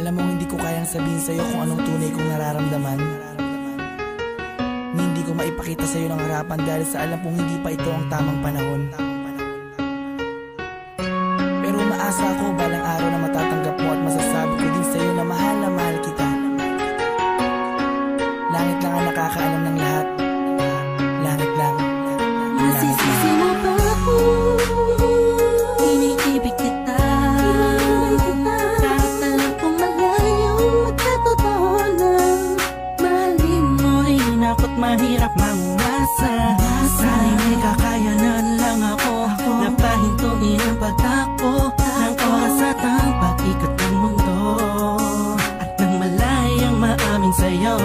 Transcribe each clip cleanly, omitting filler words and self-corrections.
Alam mo, hindi ko kayang sabihin sa'yo kung anong tunay kong nararamdaman. Ni hindi ko maipakita sa'yo ng harapan dahil sa alam kong hindi pa ito ang tamang panahon. Pero umaasa ako balang araw na matatanggap mo at masasabi ko din sa'yo na mahal kita. Langit lang ang nakakaalam ng lahat. Langit lang. Masisisi mo ba ako? Iniibig kita. Kahit alam kong malayo at totoo lang. Mahalin mo ay hinakot, mahirap mangumasa. Sana'y may kakayanan lang ako na pahintuin ang pagtakbo ng oras at ang pag-ikot ng mundo. At nang malayang maamin sa'yo,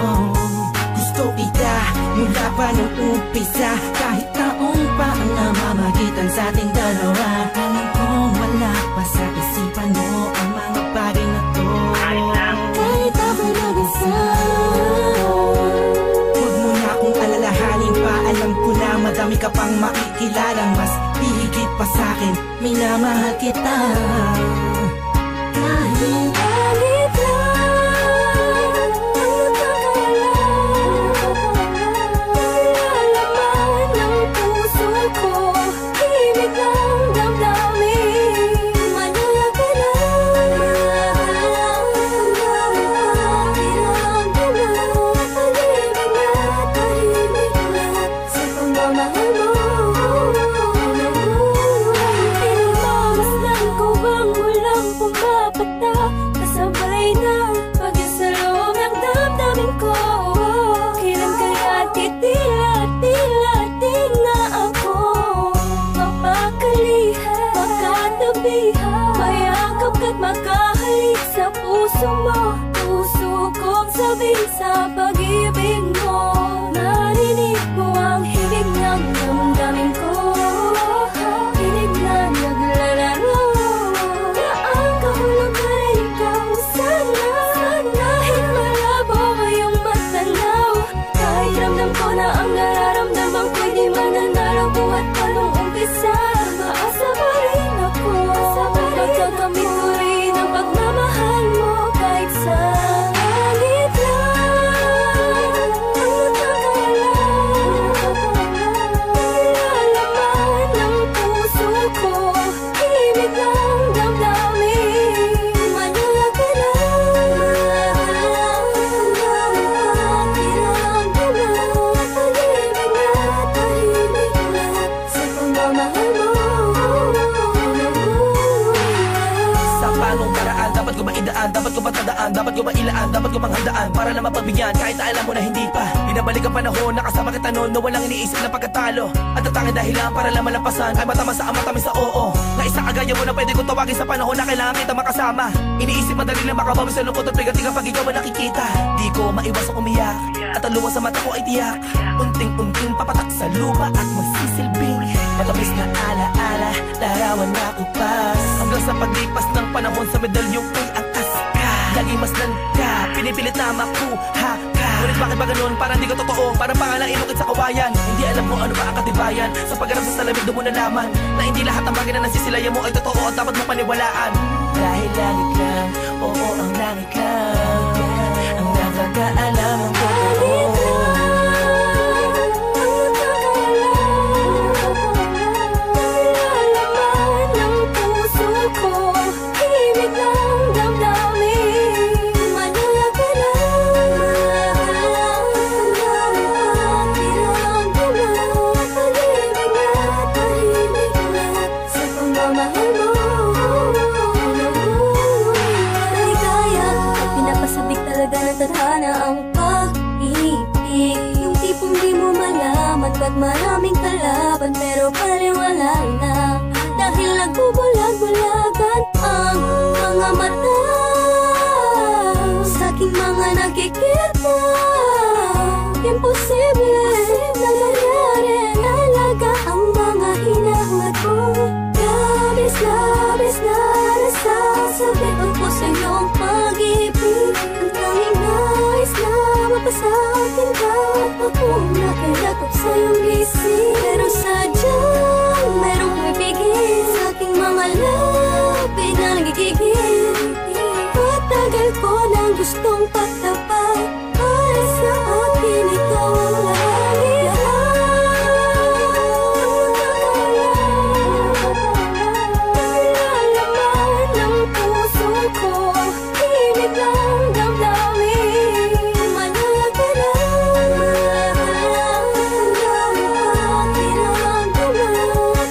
gusto kita mula pa nung umpisa. Kahit taong pa ang namamagitan sa ating dalawa, alam kong wala pa sa isipan mo ang mga bagay na to. Kahit ako'y mag-isa, huwag mo na akong alalahanin pa. Alam ko na madami ka pang makikilala, mas hihigit pa sa'kin, minamahal kita. Kahit alit lang ang nakakalaman ng puso ko, himig ng damdamin, malaya ka lang, tahimik na tahimik na sa pagmamahal mo. Inumamasdan ko bang walang pumapata, kasabay na pag-isalong ng damdamin ko. Kailan kaya titila na ako mapakalihan, makatabihan, mayakap ka't makahalik sa puso mo. Puso kong sabihin sa pag-ibig mo, narinig mo ang himig ng damdamin ko. Hinig na naglalaro na ang kahulugan ay ikaw. Sana kahit malabo ngayong matanaw, kahit ramdam ko na ang nararamdaman ko'y di mananalo. Buhat pa nung umpisa, maasa pa rin ako. Pagkakamit ko rin ang pagmamahal mo. Kahit sa langit lang ang nakakalaman ng puso ko, himig ng damdamin, malaya ka lang, tahimik na sa pagmamahal mo. Sa panong paraan, dapat ko maidaan, dapat ko matandaan, dapat ko mailaan, dapat ko manghandaan para na mapagbigyan. Kahit na alam mo na hindi pa binabalik ang panahon, nakasama kita noon na walang iniisip na pagkatalo. At ang tanging dahilan para lang malampasan ay matamasa ang matamis sa oo. Na isa kagaya mo na pwede kong tawagin sa panahon na kailangan kita makasama. Iniisip madali lang makabawi sa lungkot at bigating kapag ikaw ba nakikita. Di ko maiwasang umiyak at ang luha sa mata ko ay tiyak. Unting-unting papatak sa lupa at magsisilbing matamis na alaala, larawan na kupas. Hanggang sa paglipas ng panahon sa medalyong ko'y angkas ka. Laging masdan ka, pinipilit na makuha ka. Ngunit bakit ba ganun? Parang di ka totoo, parang pangalang inukit sa kawayan. Hindi alam mo ano ba ang katibayan. Sa pagharap sa salamig doon mo nalaman na hindi lahat ng bagay na nasisilayan mo ay totoo at dapat mo paniwalaan. Dahil langit lang, oo ang langit lang ang nakakaalam ang totoo. Tadhana ang pag-ibig, yung tipong di mo malaman ba't maraming kalaban pero paliwala na. Dahil nagbubulag-bulagan ang mga mata sa aking mga nakikita. Imposible na mangyari, talaga ang mga hinahangad mo. Labis na nasasabit ako sa iyong pag-ibig. Ang tanging nais na mapasa akin ka, ako nakilakap sa iyong isip. Pero sadyang merong umibigin sa aking mga labi na nagigigil. Patagal ko gustong pagtapat. Para sa akin ikaw ang lahat. Nalalaman ng puso ko, init ng damdamin. Malaya ka lang, kinamdaman.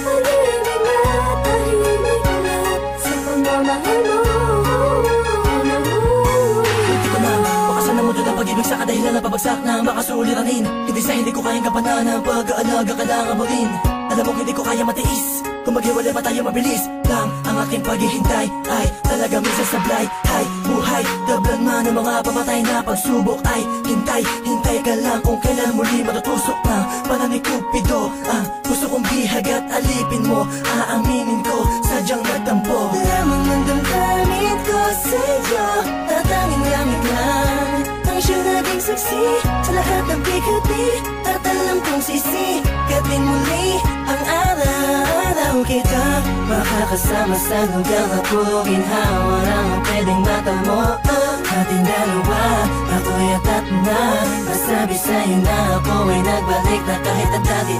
Tahimik na tahimik na sa pagmamahal mo. Hindi ko na makasan na mundo ng pag-ibig sa kadahilan na pabagsak na makasuliranin. Hindi sa hindi ko kayang kapanan ng pag-aalaga ka lang abutin. Alam mo hindi ko kaya matiis, kung maghiwalay pa tayo mabilis lang ang aking paghihintay ay talaga minsan sablay. Hay, buhay, tablan man ng mga pamatay na pagsubok ay hintay, hintay ka lang kung kailan muli matutusok ng panahon ni Cupido. Ang gusto kong bihag at alipin mo, aaminin ko, sadyang nagtampo. Lamang ng damdamin ko sa'yo, tatanging langit lang ang siyang naging saksi sa lahat ng bigati. Tatalang kong sisikatin muli ang araw kita makakasama sa lugar na puro ginhawa lang ang pwedeng matamo. Ating dalawa, ako'y atat na masabi sa'yo na ako ay nagbalik na kahit ang dati.